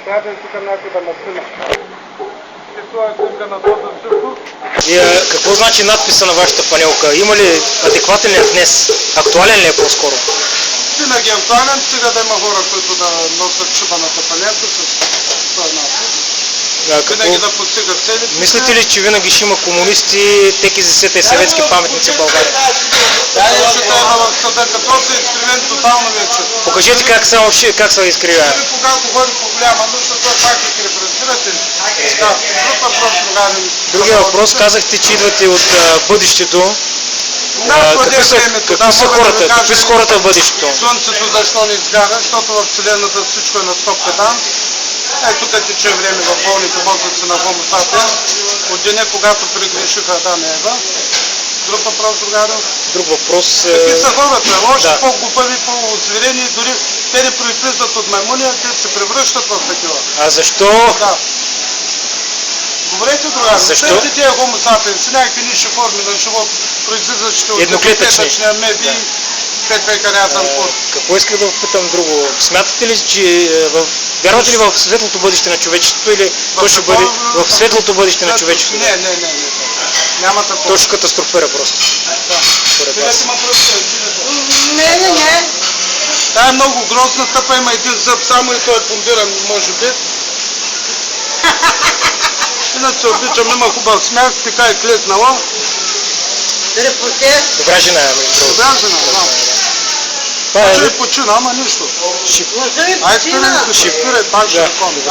Трябва тук някой да ме снима. Това е снимка на този циркус. И какво значи надписа на вашата панелка? Има ли адекватен ли днес? Актуален ли е по-скоро? Винаги е актуален, стига да има хора, които да носят шибаната панелка с този надпис. Винаги да постигат целите. Мислите ли, че винаги ще има комунисти, теки за и съветски паметници в България? Да, ще трябва в съда, като се експеримент тотално вече. Покажете как са изкривява. Когато ходи по голяма нужда, той пак е репрезентирате. Да, друг въпрос тогава. Другия въпрос, казахте, че идвате от бъдещето. Какви са хората? Какви са хората в бъдещето? Слънцето защо не изгаря, защото в Вселената всичко е на стоп педан. Тук тече време в болните мозъци на Homo sapiens, от деня, когато прегрешиха Адам и Ева. Друг въпрос, другаро? Друг въпрос... Какви са хората? Още по-глупави, по-озверени, дори те не произлизат от маймуни, а те се превръщат в такива. А защо? Да. Говорете, другаро, защо? тези Homo sapiens, някакви ниши форми на живот, произлизащи от едноклетъчни медии, пет века рязан код. Какво исках да попитам друго? Смятате ли, че вярвате ли в светлото бъдеще на човечеството или то ще бъде в светлото бъдеще на човечеството? Не. Няма такова. То ще катастрофира просто. Според вас. Не. Та е много грозна стъпа, има един зъб само и той е пломбиран, може би. Иначе обичам, има хубав смях, така е клезнала. Добра жена е, между другото. Добра жена, да. Почина, ама нищо. Ще Айде, спирай, пак ще помня.